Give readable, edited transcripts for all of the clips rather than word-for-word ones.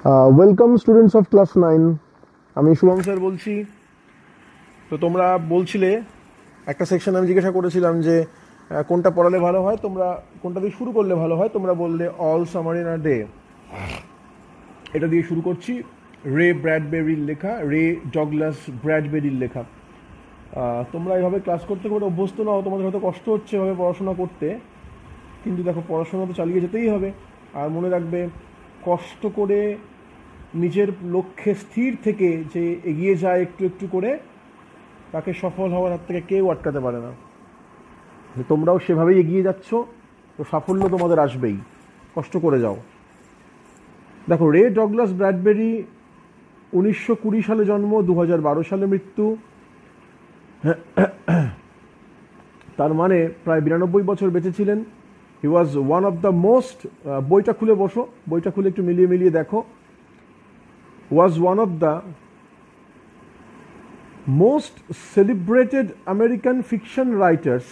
Welcome students of class 9। আমি Shubham sir বলছি। তো তোমরা বলছিলে, একটা সেকশন আমি জিজ্ঞাসা করেছিলাম যে কোনটা পড়ালে ভালো হয়, তোমরা কোনটা দিয়ে শুরু করলে ভালো হয়। তোমরা বললে all summer in a day. এটা দিয়ে শুরু করছি। রে ব্র্যাডবেরির লেখা, রে ডগলাস ব্র্যাডবেরির লেখা। তোমরা এইভাবে ক্লাস করতে করতে অভ্যস্ত নাও, তোমাদের হয়তো কষ্ট হচ্ছে এভাবে পড়াশোনা করতে, কিন্তু দেখো পড়াশোনা তো চালিয়ে যেতেই হবে। আর মনে রাখবে, কষ্ট করে নিজের লক্ষ্যে স্থির থেকে যে এগিয়ে যায় একটু একটু করে, তাকে সফল হওয়ার হাত থেকে কেউ আটকাতে পারে না। তোমরাও সেভাবেই এগিয়ে যাচ্ছ, তো সাফল্য তোমাদের আসবেই। কষ্ট করে যাও। দেখো, রে ডগলাস ব্র্যাডবেরি 1920 সালে জন্ম, 2012 সালে মৃত্যু। তার মানে প্রায় 92 বছর বেঁচে ছিলেন। He was one of the most, বইটা খুলে বসো, বইটা খুলে একটু মিলিয়ে মিলিয়ে দেখো। Was one of the most celebrated American fiction writers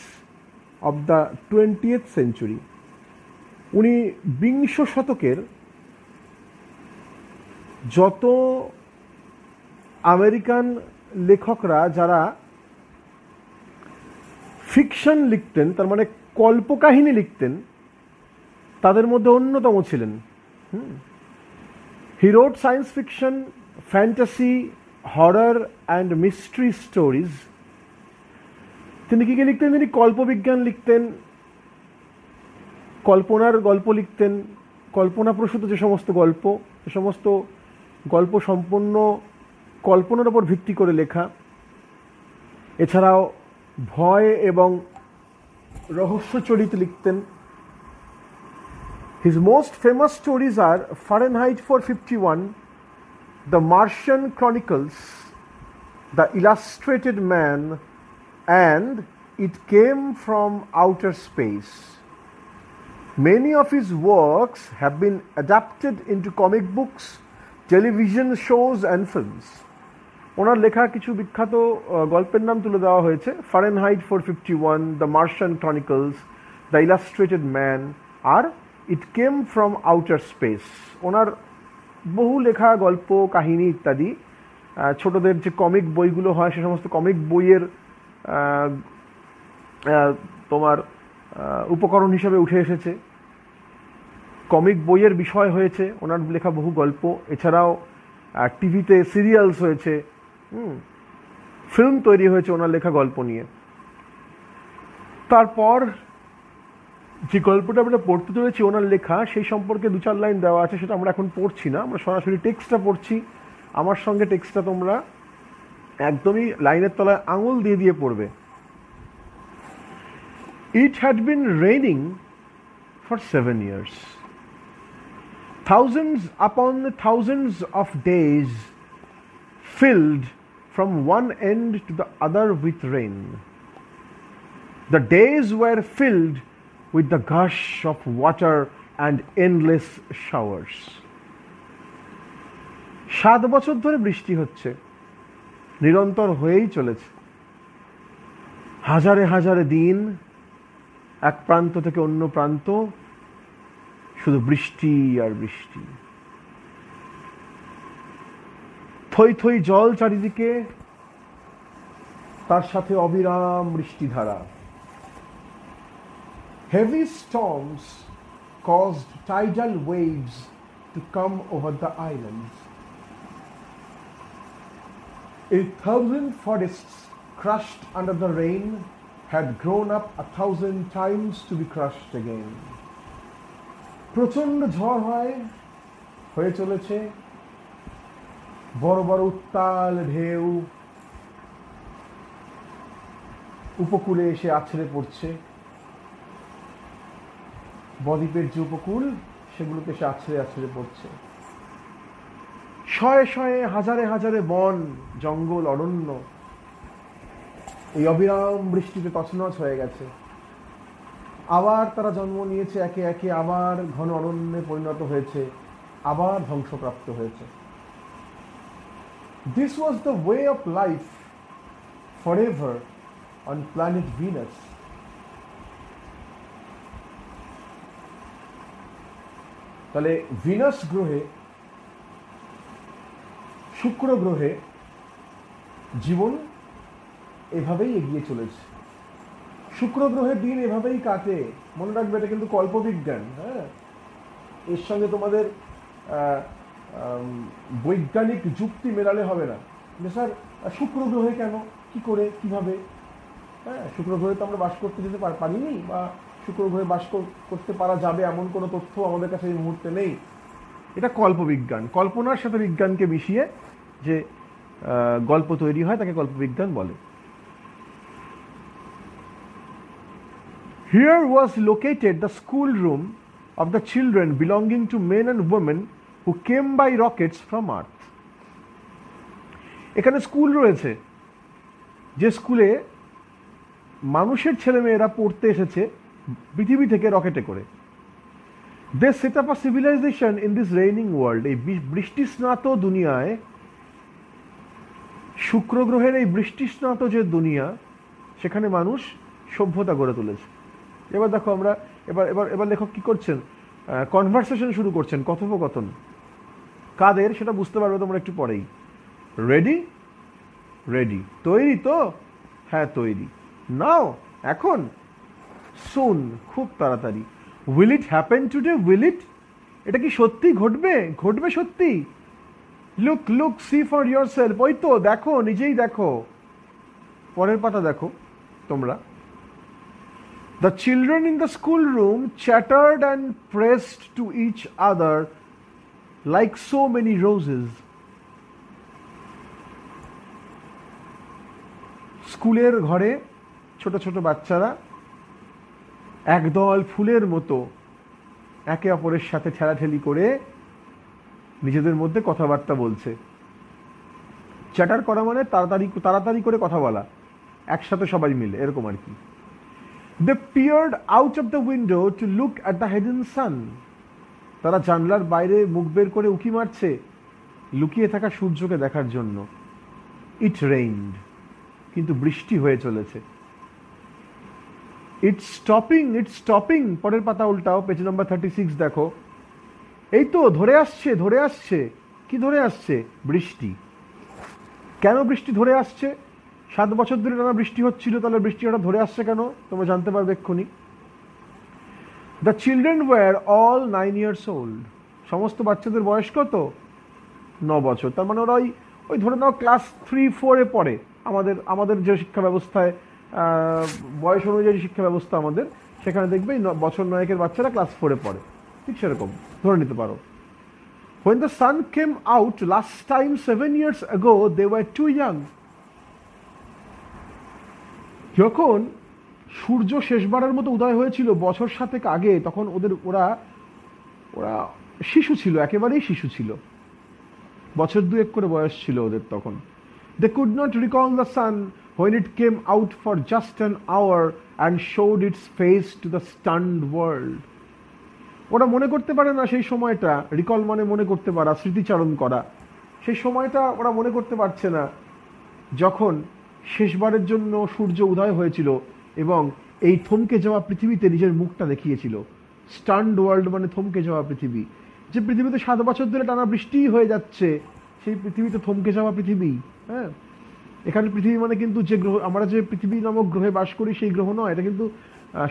of the 20th century. উনি বিংশ শতকের যত আমেরিকান লেখকরা যারা ফিকশন লিখতেন, তার মানে কল্পকাহিনী লিখতেন, তাদের মধ্যে অন্যতম ছিলেন। He wrote science fiction, fantasy, horror and mystery stories. তিনি কী কী লিখতেন? তিনি কল্পবিজ্ঞান লিখতেন, কল্পনার গল্প লিখতেন, কল্পনাপ্রসূত যে সমস্ত গল্প, সে সমস্ত গল্প সম্পূর্ণ কল্পনার ওপর ভিত্তি করে লেখা। এছাড়াও ভয় এবং রহস্য চরিত লিখতেন। His most famous stories are Fahrenheit 451, The Martian Chronicles, The Illustrated Man, and It Came from Outer Space. Many of his works have been adapted into comic books, television shows and films. ওনার লেখা কিছু বিখ্যাত গল্পের নাম তুলে দেওয়া হয়েছে: Fahrenheit 451, the Martian chronicles, the illustrated man, আর it came from outer space. ওনার বহু লেখা গল্প, কাহিনী ইত্যাদি ছোটদের যে কমিক বইগুলো হয়, সে সমস্ত কমিক বইয়ের তোমার উপকরণ হিসেবে উঠে এসেছে। কমিক বইয়ের বিষয় হয়েছে ওনার লেখা বহু গল্প। এছাড়াও টিভিতে সিরিয়ালস হয়েছে, ফিল্ম তৈরি হয়েছে ওনার লেখা গল্প নিয়ে। তারপর যে গল্পটা আমরা পড়তে চলেছি ওনার লেখা, সেই সম্পর্কে 2-4 লাইন দেওয়া আছে, সেটা আমরা এখন পড়ছি না, আমরা সরাসরি টেক্সটটা পড়ছি। আমার সঙ্গে টেক্সটটা তোমরা একদমই লাইনের তলায় আঙুল দিয়ে দিয়ে পড়বে। It had been raining for 7 years. Thousands upon thousands of days filled from one end to the other with rain. The days were filled with the gush of water and endless showers. 7 বছর ধরে বৃষ্টি হচ্ছে, নিরন্তর হয়েই চলেছে। হাজারে হাজারে দিন, এক প্রান্ত থেকে অন্য প্রান্ত, শুধু বৃষ্টি আর বৃষ্টি। থই থই জল চারিদিকে, তার সাথে অবিরাম বৃষ্টিধারা। Heavy storms caused tidal waves to come over the islands. 1,000 forests crushed under the rain had grown up 1,000 times to be crushed again. প্রচণ্ড ঝড় হয়ে চলেছে, বড় বড় উত্তাল ঢেউ উপকূলে এসে আছড়ে পড়ছে। বদ্বীপের যে উপকূল, সেগুলোতে এসে আছড়ে আছড়ে পড়ছে। শয়ে শয়ে হাজারে হাজারে বন, জঙ্গল, অরণ্য এই অবিরাম বৃষ্টিতে তছনছ হয়ে গেছে। আবার তারা জন্ম নিয়েছে একে একে, আবার ঘন অরণ্যে পরিণত হয়েছে, আবার ধ্বংসপ্রাপ্ত হয়েছে। This was the way of life forever on planet Venus. তাহলে ভিনাস গ্রহে শুক্র গ্রহে জীবন এভাবেই এগিয়ে চলেছে, শুক্র গ্রহের দিন এভাবেই কাটে। মনে রাখবে এটা কিন্তু কল্পবিজ্ঞান, হ্যাঁ, এর সঙ্গে তোমাদের বৈজ্ঞানিক যুক্তি মেলালে হবে না যে স্যার শুক্র গ্রহে কেন, কি করে, কিভাবে। হ্যাঁ, শুক্র গ্রহে তো আমরা বাস করতে যেতে পারিনি, বা শুক্র গ্রহে বাস করতে পারা যাবে এমন কোনো তথ্য আমাদের কাছে এই মুহূর্তে নেই। এটা কল্পবিজ্ঞান, কল্পনার সাথে বিজ্ঞানকে মিশিয়ে যে গল্প তৈরি হয় তাকে কল্পবিজ্ঞান বলে। Here was located the schoolroom of the children belonging to men and women who came by rockets from Earth. এখানে স্কুল রয়েছে, যে স্কুলে মানুষের ছেলেমেয়েরা পড়তে এসেছে পৃথিবী থেকে রকেটে করে। They set up a civilization in this raining world. এই বৃষ্টি স্নাত দুনিয়ায়, শুক্র গ্রহের এই বৃষ্টি স্নাত যে দুনিয়া, সেখানে মানুষ সভ্যতা গড়ে তুলেছে। এবার দেখো আমরা এবার এবার এবার লেখক কি করছেন, কনভারসেশন শুরু করছেন, কথোপকথন। কাদের সেটা বুঝতে পারবে তোমরা একটু পরেই। রেডি? রেডি। তৈরি তো? হ্যাঁ তৈরি। নাও, এখন? সুন, খুব তাড়াতাড়ি। Will it happen today? Will it? এটা কি সত্যি ঘটবে? ঘটবে সত্যি? Look look, see for yourself. ওই তো দেখো, নিজেই দেখো। পরের পাতা দেখো তোমরা। The children in the schoolroom chattered and pressed to each other like so many roses. স্কুলের ঘরে ছোট ছোট বাচ্চারা একদল ফুলের মতো একে অপরের সাথে ঠেলাঠেলি করে নিজেদের মধ্যে কথাবার্তা বলছে। চ্যাটার করা মানে তাড়াতাড়ি তাড়াতাড়ি করে কথা বলা, একসাথে সবাই মিলে, এরকম আর কি। They peered out of the window to look at the hidden sun. তারা জানলার বাইরে মুখ বের করে উকি মারছে লুকিয়ে থাকা সূর্যকে দেখার জন্য। It rained. কিন্তু বৃষ্টি হয়ে চলেছে। It's stopping, it's stopping. পরের পাতা উল্টাও, পেজ নাম্বার 36 দেখো। এই তো ধরে আসছে, ধরে আসছে। কি ধরে আসছে? বৃষ্টি। কেন বৃষ্টি ধরে আসছে? 7 বছর ধরে টানা বৃষ্টি হচ্ছিল, তাহলে বৃষ্টি হঠাৎ ধরে আসছে কেন? তোমরা জানতে পারবে এক্ষুনি। The children were all 9 years old. সমস্ত বাচ্চাদের বয়স কত? 9 বছর। তার মানে ওরা ওই ধরে নাও ক্লাস 3-4-এ পড়ে। আমাদের যে শিক্ষা ব্যবস্থায় বয়স অনুযায়ী শিক্ষা ব্যবস্থা আমাদের, সেখানে দেখবে বছর 9-এর বাচ্চারা ক্লাস 4-এ পড়ে, ঠিক সেরকম ধরে নিতে পারো। When the sun came out last time 7 years ago, they were too young. যখন সূর্য শেষবারের মতো উদয় হয়েছিল বছর 7 আগে, তখন ওরা শিশু ছিল, একেবারেই শিশু ছিল। বছর 2 করে বয়স ছিল ওদের তখন। They could not recall the sun when it came out for just an hour and showed its face to the stunned world. ওরা মনে করতে পারে না সেই সময়টা, রিকল মানে মনে করতে পারা, স্মৃতিচারণ করা। সেই সময়টা ওরা মনে করতে পারছে না যখন শেষবারের জন্য সূর্য উদয় হয়েছিল এবং এই থমকে যাওয়া পৃথিবীতে নিজের মুখটা দেখিয়েছিল। স্টান্ড ওয়ার্ল্ড মানে থমকে যাওয়া পৃথিবী। যে পৃথিবীতে 7 বছর ধরে টানা বৃষ্টিই হয়ে যাচ্ছে, সেই পৃথিবীতে থমকে যাওয়া পৃথিবী। হ্যাঁ, এখানে পৃথিবী মানে কিন্তু যে গ্রহ, আমরা যে পৃথিবী নামক গ্রহে বাস করি সেই গ্রহ নয়, এটা কিন্তু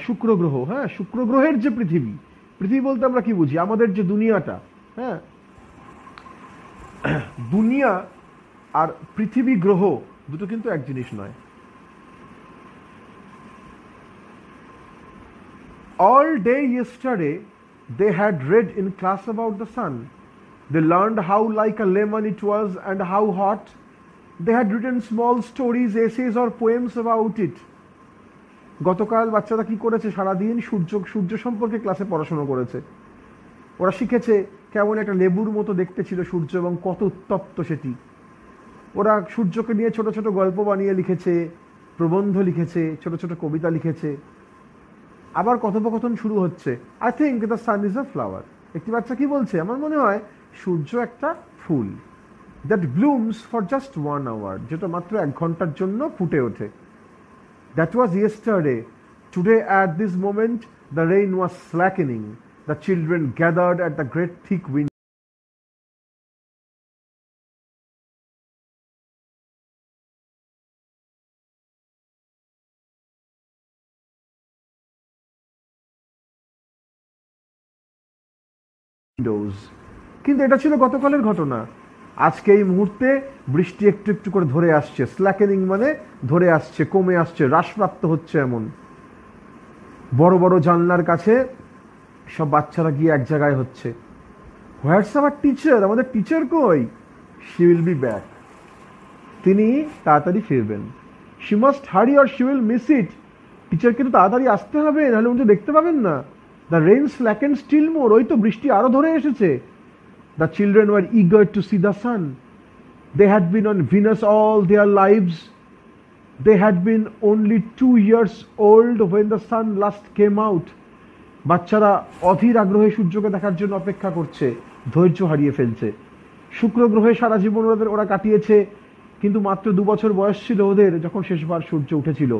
শুক্র গ্রহ। হ্যাঁ, শুক্র গ্রহের যে পৃথিবী, পৃথিবী বলতে আমরা কি বুঝি? আমাদের যে দুনিয়াটা, হ্যাঁ, দুনিয়া আর পৃথিবী গ্রহ দুটো কিন্তু এক জিনিস নয়। All day yesterday they had read in class about the sun. They learned how like a lemon it was and how hot. They had written small stories, essays or poems about it. গতকাল বাচ্চারা কি করেছে? সারাদিন সূর্য সম্পর্কে ক্লাসে পড়াশোনা করেছে। ওরা শিখেছে কেমন একটা লেবুর মতো দেখতে ছিল সূর্য এবং কত উত্তপ্ত সেটি। ওরা সূর্যকে নিয়ে ছোট ছোট গল্প বানিয়ে লিখেছে, প্রবন্ধ লিখেছে, ছোট ছোট কবিতা লিখেছে। আবার কথোপকথন শুরু হচ্ছে। I think the sun is a flower. একটি বাচ্চা কি বলছে? আমার মনে হয় সূর্য একটা ফুল। That blooms for just 1 hour, যেটা মাত্র 1 ঘন্টার জন্য ফুটে ওঠে। That was yesterday. Today at this moment the rain was slackening. The children gathered at the great thick window windows. কিন্তু এটা ছিল গতকালের ঘটনা। আজকে এই মুহূর্তে বৃষ্টি একটু একটু করে ধরে আসছে, স্ল্যাকেনিং মানে ধরে আসছে, কমে আসছে, হ্রাসপ্রাপ্ত হচ্ছে। এমন বড় বড় জানলার কাছে সব বাচ্চারা গিয়ে এক জায়গায় হচ্ছে। হোয়াটস আওয়ার টিচার, আমাদের টিচার কই? শি উইল বি ব্যাক, তিনি তাড়াতাড়ি ফিরবেন। শি মাস্ট হারি or she will miss it, টিচারকে তো তাড়াতাড়ি আসতে হবে, নাহলে উনি তো দেখতে পাবেন না। The rain slacken still more, ওই তো বৃষ্টি আরো ধরে এসেছে। The children were eager to see the sun, they had been on Venus all their lives, they had been only 2 years old when the sun last came out. বাচ্চারা অধীর আগ্রহে সূর্যকে দেখার জন্য অপেক্ষা করছে, ধৈর্য হারিয়ে ফেলছে। শুক্র গ্রহে সারা জীবন ওরা কাটিয়েছে, কিন্তু মাত্র 2 বছর বয়স ছিল ওদের যখন শেষবার সূর্য উঠেছিল।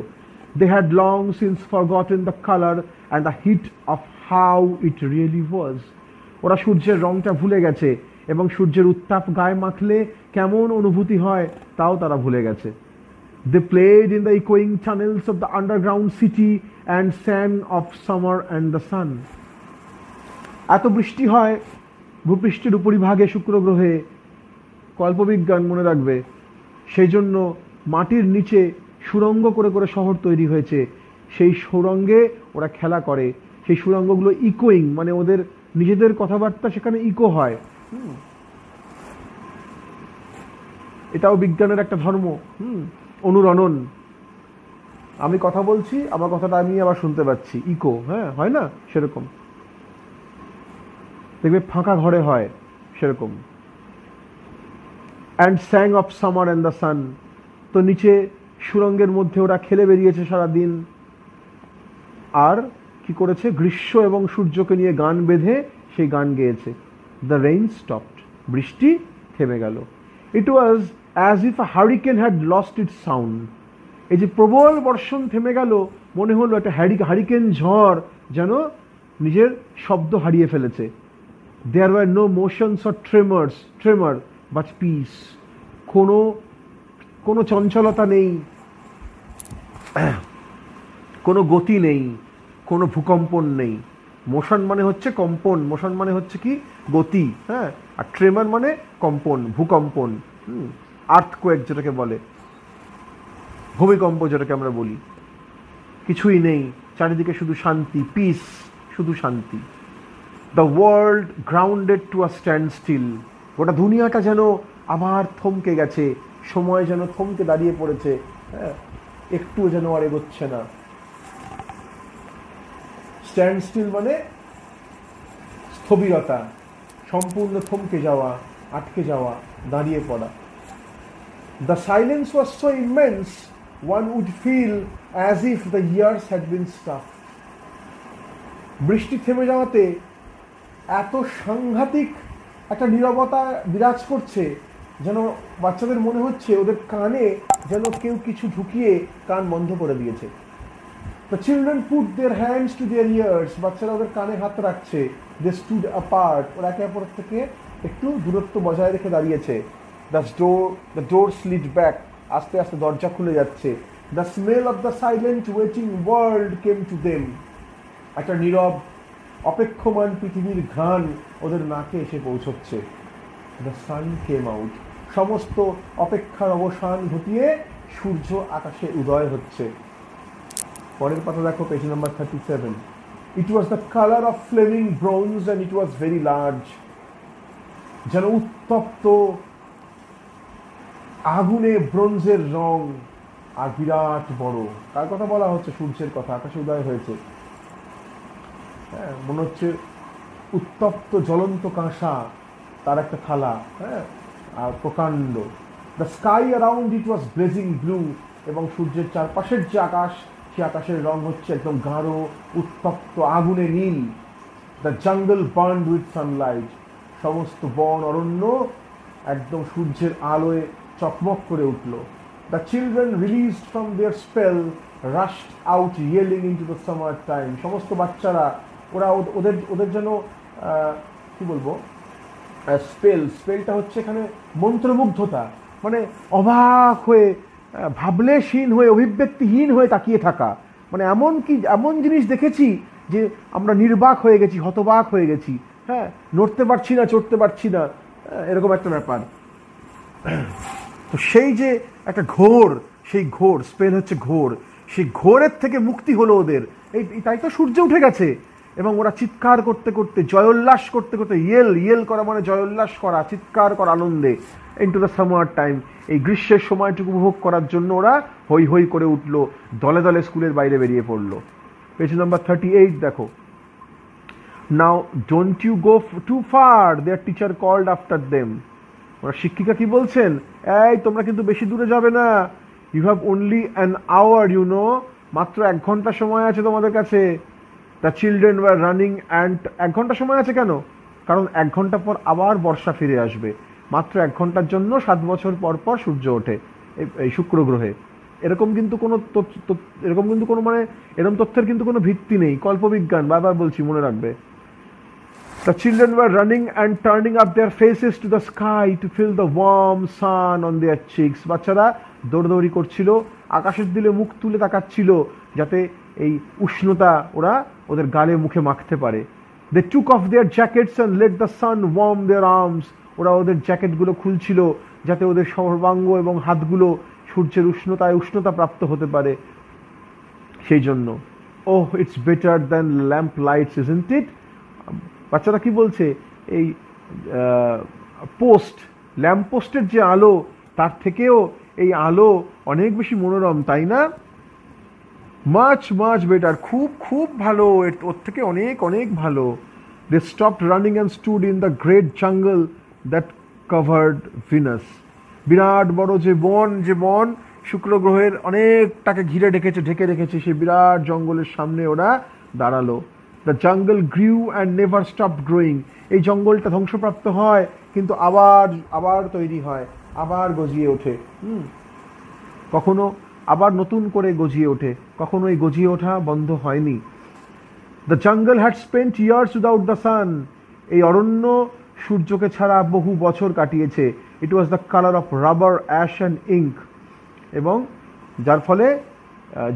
They had long since forgotten the color and the heat of how it really was. ওরা সূর্যের রংটা ভুলে গেছে এবং সূর্যের উত্তাপ গায়ে মাখলে কেমন অনুভূতি হয় তাও তারা ভুলে গেছে। They played in the echoing tunnels of the underground city and sang of summer and the sun. এত বৃষ্টি হয় ভূপৃষ্ঠের উপরিভাগে শুক্র গ্রহে, কল্পবিজ্ঞান মনে রাখবে, সেই জন্য মাটির নিচে সুড়ঙ্গ করে করে শহর তৈরি হয়েছে। সেই সুড়ঙ্গে ওরা খেলা করে, সেই সুড়ঙ্গগুলো ইকোয়িং মানে ওদের নিজেদের কথাবার্তা সেখানে ইকো হয়। এটাও বিজ্ঞানের একটা ধর্ম। অনুরণন, আমি কথা বলছি, আমার কথাটা আমি আবার শুনতে পাচ্ছি, ইকো, হ্যাঁ হয় না সেরকম, দেখবে ফাঁকা ঘরে হয় সেরকম। And স্যাং of summer and the sun, তো নিচে সুরঙ্গের মধ্যে ওরা খেলে বেরিয়েছে সারাদিন, আর কি করেছে, গ্রীষ্ম এবং সূর্যকে নিয়ে গান বেঁধে সেই গান গেয়েছে। দ্য রেইন স্টপড, বৃষ্টি থেমে গেল। It was as if a hurricane had lost its sound, এই যে প্রবল বর্ষণ থেমে গেল, মনে হলো একটা হারিকেন ঝড় যেন নিজের শব্দ হারিয়ে ফেলেছে। There were no motions or tremor but peace, কোনো চঞ্চলতা নেই, কোনো গতি নেই, কোনো ভূকম্পন নেই। মোশন মানে হচ্ছে কম্পন, মোশন মানে হচ্ছে কি গতি, হ্যাঁ, আর ট্রেমার মানে কম্পন, ভূকম্পন, আর্থকোয়েক যেটাকে বলে, ভূমিকম্প যেটাকে আমরা বলি। কিছুই নেই, চারিদিকে শুধু শান্তি, পিস, শুধু শান্তি। The world grounded to a standstill, গোটা দুনিয়াটা যেন আবার থমকে গেছে, সময় যেন থমকে দাঁড়িয়ে পড়েছে, হ্যাঁ, একটু যেন আর এগোচ্ছে না। স্ট্যান্ড স্টিল মানে স্থবিরতা, সম্পূর্ণ থমকে যাওয়া, আটকে যাওয়া, দাঁড়িয়ে পড়া। The silence was so immense, one would feel as if the years had been stopped. বৃষ্টি থেমে যাওয়াতে এত সাংঘাতিক একটা নীরবতা বিরাজ করছে, যেন বাচ্চাদের মনে হচ্ছে ওদের কানে যেন কেউ কিছু ঢুকিয়ে কান বন্ধ করে দিয়েছে। The children put their hands to their ears, বাচ্চারা ওদের কানে হাত রাখছে। They stood apart, ওরা একে অপর থেকে একটু দূরত্ব বজায় রেখে দাঁড়িয়েছে। The door slid back, আস্তে আস্তে দরজা খুলে যাচ্ছে। The smell of the silent waiting world came to them, একটা নীরব অপেক্ষমান পৃথিবীর ঘ্রাণ ওদের নাকে এসে পৌঁছচ্ছে। The sun came out, সমস্ত অপেক্ষার অবসান ঘটিয়ে সূর্য আকাশে উদয় হচ্ছে। পরের পাতা দেখো, page number 37। It was the color of flaming bronze and it was very large, যেন উত্তপ্ত আগুনে ব্রোঞ্জের রং আর বিরাট বড়। কার কথা বলা হচ্ছে? সূর্যের কথা, আকাশে উদয় হয়েছে। হ্যাঁ, মনে হচ্ছে উত্তপ্ত জ্বলন্ত কাঁসা, তার একটা থালা, হ্যাঁ, আর প্রকাণ্ড। The sky around it was blazing blue, এবং সূর্যের চারপাশের যে আকাশ, সে আকাশের রং হচ্ছে একদম গাঢ় উত্তপ্ত আগুনে নীল। The jungle burned with sunlight, সমস্ত বন অরণ্য একদম সূর্যের আলোয় চকমক করে উঠল। The children released from their spell rushed out yelling into the summer time, সমস্ত বাচ্চারা ওরা ওদের যেন কি বলবো, স্পেলটা হচ্ছে এখানে মন্ত্রমুগ্ধতা, মানে অবাক হয়ে, ভাবলেশহীন হয়ে, অভিব্যক্তিহীন হয়ে তাকিয়ে থাকা, মানে এমন জিনিস দেখেছি যে আমরা নির্বাক হয়ে গেছি, হতবাক হয়ে গেছি। হ্যাঁ, নড়তে পারছি না, চড়তে পারছি না, এরকম একটা ব্যাপার। তো সেই যে একটা ঘোর, সেই ঘোর, স্পেল হচ্ছে ঘোর, সেই ঘোরের থেকে মুক্তি হলো ওদের। তাই তো সূর্য উঠে গেছে, এবং ওরা চিৎকার করতে করতে, জয়োল্লাস করতে করতে, ইয়েল করা মানে জয়োল্লাস করা, চিৎকার করা আনন্দে, ইনটু দ্য সামার টাইম, এই গ্রীষ্মের সময়টুকু উপভোগ করার জন্য ওরা হই হই করে উঠলো, দলে দলে স্কুলের বাইরে বেরিয়ে পড়লো। পেজ নাম্বার 38 দেখো। Now don't you go too far, their teacher called after them. ওরা শিক্ষিকা কি বলছেন, এই তোমরা কিন্তু বেশি দূরে যাবে না, you have only an hour, you know, মাত্র 1 ঘন্টা সময় আছে তোমাদের কাছে। The children were running and, 1 ঘন্টা সময় আছে কেন? কারণ 1 ঘন্টা পর আবার বর্ষা ফিরে আসবে। মাত্র 1 ঘন্টার জন্য 7 বছর পর পর সূর্য ওঠে এই শুক্র গ্রহে। এরকম কিন্তু কোনো মানে এরকম তথ্যের কিন্তু কোনো ভিত্তি নেই, কল্পবিজ্ঞান, বারবার বলছি, মনে রাখবে। The children were running and turning up their faces to the sky to feel the warm sun on their cheeks. বাচ্চারা দৌড়দৌড়ি করছিল, আকাশের দিকে মুখ তুলে তাকাচ্ছিল, যাতে এই উষ্ণতা ওরা ওদের গালে মুখে মাখতে পারে। They took off their jackets and let the sun warm their arms. ওরা ওদের জ্যাকেটগুলো খুলছিল যাতে ওদের সর্বাঙ্গ এবং হাতগুলো সূর্যের উষ্ণতা প্রাপ্ত হতে পারে, সেই জন্য। Oh, it's better than lamp lights, isn't it? বাচ্চারা কি বলছে, এই ল্যাম্প পোস্টের যে আলো, তার থেকেও এই আলো অনেক বেশি মনোরম, তাই না? মাচ বেটার, খুব খুব ভালো, ওর থেকে অনেক অনেক ভালো। They stopped running and stood in the great jungle that covered Venus. বিরাট বড় যে বন শুক্র গ্রহের অনেকটাকে ঢেকে রেখেছে, সেই বিরাট জঙ্গলের সামনে ওরা দাঁড়ালো। The jungle গ্রিউ and never stop growing. এই জঙ্গলটা ধ্বংসপ্রাপ্ত হয়, কিন্তু আবার তৈরি হয়, আবার গজিয়ে ওঠে, কখনো আবার নতুন করে গজিয়ে ওঠে, কখনো এই গজিয়ে ওঠা বন্ধ হয়নি। The jungle had spent years without the sun. এই অরণ্য সূর্যকে ছাড়া বহু বছর কাটিয়েছে। It was the colour of rubber, ash and ink. এবং যার ফলে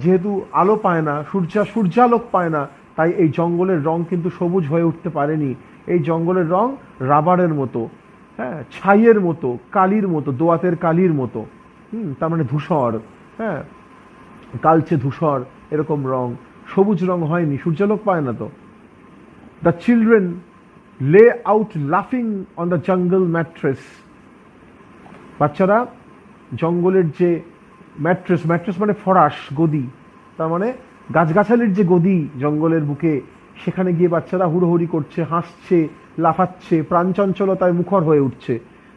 যেহেতু আলো পায় না, সূর্যালোক পায় না, তাই এই জঙ্গলের রং কিন্তু সবুজ হয়ে উঠতে পারেনি। এই জঙ্গলের রং রাবারের মতো, হ্যাঁ, ছাইয়ের মতো, কালির মতো, দোয়াতের কালির মতো, তার মানে ধূসর, হ্যাঁ, কালচে ধূসর এরকম রং, সবুজ রং হয়নি, সূর্যালোক পায় না তো। দ্য চিলড্রেন লে আউট লাফিং অন দ্য জঙ্গল ম্যাট্রেস। বাচ্চারা জঙ্গলের যে ম্যাট্রেস মানে ফরাস, গদি, তার মানে গাছগাছালির যে গদি জঙ্গলের বুকে, সেখানে গিয়ে বাচ্চারা হুড়োহুড়ি করছে, হাসছে, লাফাচ্ছে, প্রাণচঞ্চলতায় মুখর হয়ে উঠছে।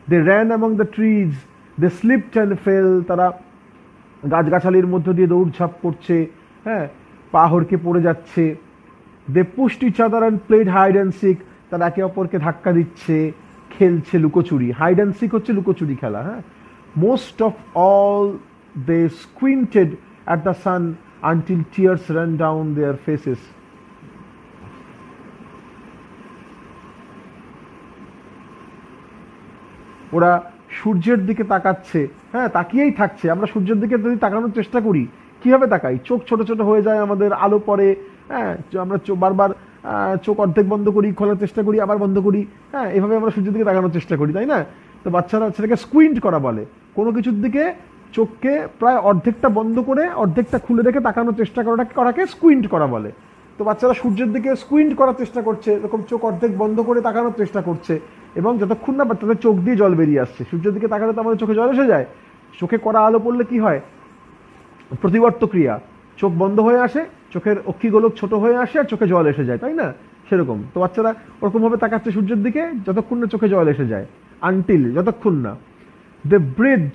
They ran among the trees, they slipped and fell. তারা গাছগাছালির মধ্য দিয়ে দৌড়ঝাঁপ করছে, হ্যাঁ, পা হড়কে পড়ে যাচ্ছে। They pushed each other and played hide and seek. তারা একে অপরকে ধাক্কা দিচ্ছে, খেলছে লুকোচুরি। হাইড অ্যান্ড সিক হচ্ছে লুকোচুরি খেলা, হ্যাঁ। Most of all they squinted at the sun until tears ran down their faces. ওরা সূর্যের দিকে তাকাচ্ছে, হ্যাঁ, তাকিয়েই থাকছে। আমরা সূর্যের দিকে যদি তাকানোর চেষ্টা করি, কিভাবে তাকাই? চোখ ছোট ছোট হয়ে যায় আমাদের, আলো পড়ে, হ্যাঁ, আমরা বারবার চোখ অর্ধেক বন্ধ করি, খোলার চেষ্টা করি, আবার বন্ধ করি, হ্যাঁ, এভাবে আমরা সূর্যের দিকে তাকানোর চেষ্টা করি, তাই না? তো বাচ্চারা সেটাকে স্কুইন্ট করা বলে। কোনো কিছুর দিকে চোখকে প্রায় অর্ধেকটা বন্ধ করে অর্ধেকটা খুলে রেখে তাকানোর চেষ্টা করাকে স্কুইন্ট করা বলে। তো বাচ্চারা সূর্যের দিকে স্কুইন্ট করার চেষ্টা করছে, এরকম চোখ অর্ধেক বন্ধ করে তাকানোর চেষ্টা করছে, এবং যতক্ষণ না তাদের চোখ দিয়ে জল বেরিয়ে আসছে। সূর্যের দিকে তাকালে তো আমাদের চোখে জল এসে যায়। চোখে কড়া আলো পড়লে কি হয়? প্রতিবর্ত ক্রিয়া, চোখ বন্ধ হয়ে আসে, চোখের অক্ষিগোলক ছোট হয়ে আসে, আর চোখে জল এসে যায়, তাই না? সেরকম তো বাচ্চারা ওরকমভাবে তাকাচ্ছে সূর্যের দিকে যতক্ষণ না চোখে জল এসে যায়, যতক্ষণ না। দে breathe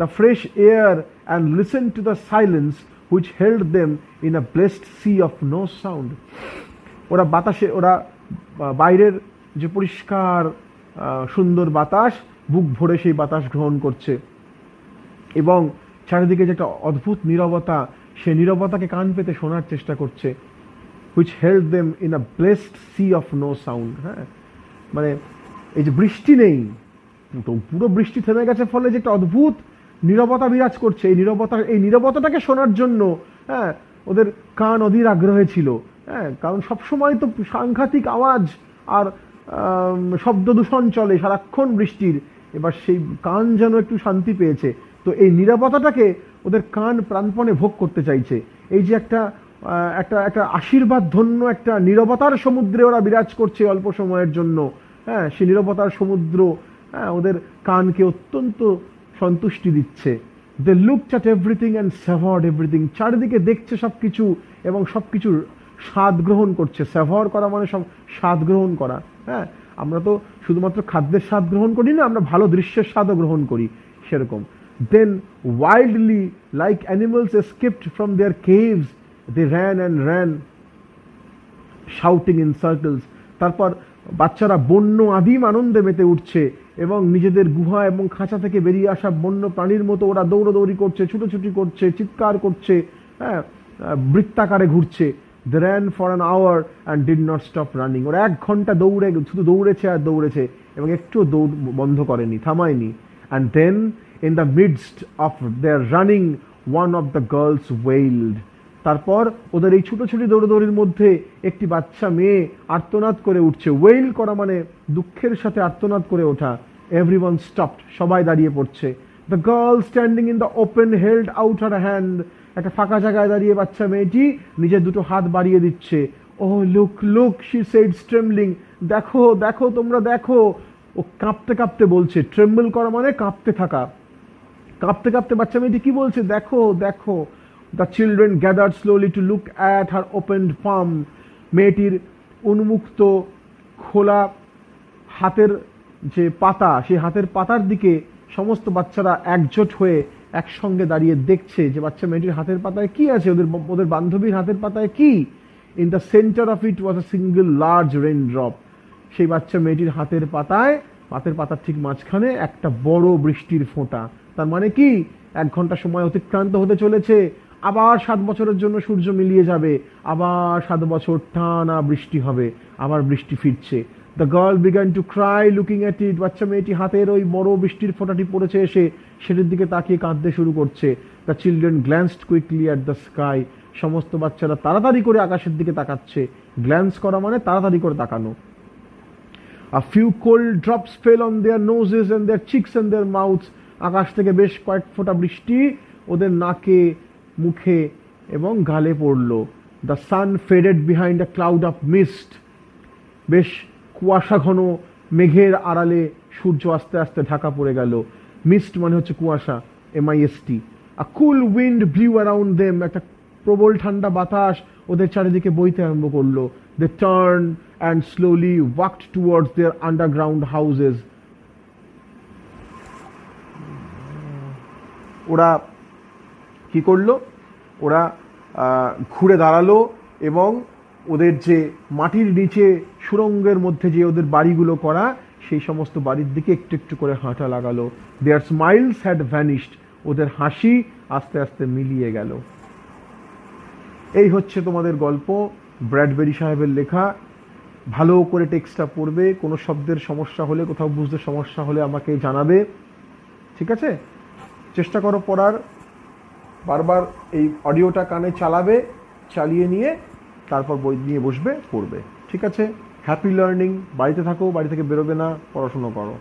the fresh air and listen to the silence which held them in a blessed sea of no sound. ওরা বাইরের যে পরিষ্কার সুন্দর বাতাস, বুক ভরে সেই বাতাস গ্রহণ করছে, এবং চারিদিকে যে একটা অদ্ভুত নীরবতা, সেই নীরবতাকে কান পেতে শোনার চেষ্টা করছে। which held them in a blessed sea of no sound. হ্যাঁ, মানে এই যে বৃষ্টি নেই, পুরো বৃষ্টি থেমে গেছে, ফলে যে একটা অদ্ভুত নীরবতা বিরাজ করছে, এই নীরবতাটাকে শোনার জন্য, হ্যাঁ, ওদের কান অধীর আগ্রহে ছিল, হ্যাঁ, কারণ সবসময় তো সাংঘাতিক আওয়াজ আর শব্দ দূষণ চলে সারাক্ষণ বৃষ্টির, এবার সেই কান যেন একটু শান্তি পেয়েছে। তো এই নীরবতাটাকে ওদের কান প্রাণপণে ভোগ করতে চাইছে। এই যে একটা একটা একটা আশীর্বাদ ধন্য একটা নীরবতার সমুদ্রে ওরা বিরাজ করছে অল্প সময়ের জন্য। হ্যাঁ, সেই নীরবতার সমুদ্র হ্যাঁ ওদের কানকে অত্যন্ত সন্তুষ্টি দিচ্ছে। They looked at everything and savoured everything, চারিদিকে দেখছে সবকিছু এবং সবকিছুর স্বাদ গ্রহণ করছে। স্যাভর করা মানে সব স্বাদ গ্রহণ করা। হ্যাঁ, আমরা তো শুধুমাত্র খাদ্যের স্বাদ গ্রহণ করি না, আমরা ভালো দৃশ্যের স্বাদও গ্রহণ করি সেরকম। Then wildly like animals escaped from their caves they ran and ran shouting in circles. তারপর বাচ্চারা বন্য আদিম আনন্দে মেতে উঠছে এবং নিজেদের গুহা এবং খাঁচা থেকে বেরিয়ে আসা বন্য প্রাণীর মতো ওরা দৌড়াদৌড়ি করছে, ছুটোছুটি করছে, চিৎকার করছে, হ্যাঁ বৃত্তাকারে ঘুরছে। They ran for an hour and did not stop running. ওরা 1 ঘন্টা দৌড়ে শুধু দৌড়েছে আর দৌড়েছে এবং একটু দৌড় বন্ধ করেনি, থামায়নি। And then in the midst of their running one of the girls wailed. তারপর ওদের এই ছুটোছুটি দৌড়দৌড়ির মধ্যে একটি বাচ্চা মেয়ে আর্তনাদ করে উঠছে। ওয়েইল করা মানে দুঃখের সাথে আর্তনাদ করে ওঠা। এভরিওয়ান স্টপড, সবাই দাঁড়িয়ে পড়ছে। The girl standing in the open held out her hand. একটা ফাঁকা জায়গায় দাঁড়িয়ে বাচ্চা মেয়েটি নিজের 2টো হাত বাড়িয়ে দিচ্ছে। Oh look look she said trembling, দেখো দেখো তোমরা দেখো। ও কাঁপতে কাঁপতে বলছে, ট্রেম্বল করা মানে কাঁপতে থাকা। কাঁপতে কাঁপতে বাচ্চা মেয়েটি কি বলছে, দেখো দেখো। The children gathered slowly to look at her opened palm. মেয়েটির উন্মুক্ত খোলা হাতের যে পাতা, সেই হাতের পাতার দিকে সমস্ত বাচ্চারা একজোট হয়ে একসঙ্গে দাঁড়িয়ে দেখছে যে বাচ্চা মেয়েটির হাতের পাতায় কি আছে, ওদের বান্ধবীর হাতের পাতায় কি। In the centre of it was a single large rain drop. সেই বাচ্চা মেয়েটির হাতের পাতার ঠিক মাঝখানে একটা বড় বৃষ্টির ফোঁটা। তার মানে কি, 1 ঘন্টা সময় অতিক্রান্ত হতে চলেছে, আবার 7 বছরের জন্য সূর্য মিলিয়ে যাবে, আবার 7 বছর টানা বৃষ্টি হবে, আবার বৃষ্টি ফিরছে। The girl began to cry looking at it. বাচ্চা মেয়েটি হাতের ওই বড় বৃষ্টির ফোঁটাটি পড়েছে এসে সেটির দিকে তাকিয়ে কাঁদতে শুরু করছে। The children glanced quickly at the sky. সমস্ত বাচ্চারা তাড়াতাড়ি করে আকাশের দিকে তাকাচ্ছে। গ্ল্যান্স করা মানে তাড়াতাড়ি করে তাকানো। A few cold drops fell on their noses and their cheeks and their mouths. আকাশ থেকে বেশ কয়েক ফোঁটা বৃষ্টি ওদের নাকে, মুখে এবং গালে পড়ল। The sun faded behind a cloud of mist. বেশ কুয়াশা ঘন মেঘের আড়ালে সূর্য আস্তে আস্তে ঢাকা পড়ে গেল। মিস্ট মানে হচ্ছে কুয়াশা, MIST। A cool wind blew around them. একটা প্রবল ঠান্ডা বাতাস ওদের চারিদিকে বইতে আরম্ভ করলো। They turn and slowly walked towards their underground houses. ওরা কি করলো, ওরা ঘুরে দাঁড়ালো এবং ওদের যে মাটির নিচে সুড়ঙ্গের মধ্যে যে ওদের বাড়িগুলো করা, সেই সমস্ত বাড়ির দিকে একটু একটু করে হাঁটা লাগালো। দেয়ার স্মাইলস হ্যাড ভ্যানিশড। ওদের হাসি আস্তে আস্তে মিলিয়ে গেল। এই হচ্ছে তোমাদের গল্প, ব্র্যাডবেরি সাহেবের লেখা। ভালো করে টেক্সটটা পড়বে, কোনো শব্দের সমস্যা হলে, কোথাও বুঝতে সমস্যা হলে আমাকে জানাবে, ঠিক আছে? চেষ্টা করো পড়ার। বারবার এই অডিওটা কানে চালাবে, চালিয়ে নিয়ে তারপর বই নিয়ে বসবে, পড়বে, ঠিক আছে? Happy learning. বাড়িতে থাকো, বাড়ি থেকে বেরোবে না, পড়াশুনো করো।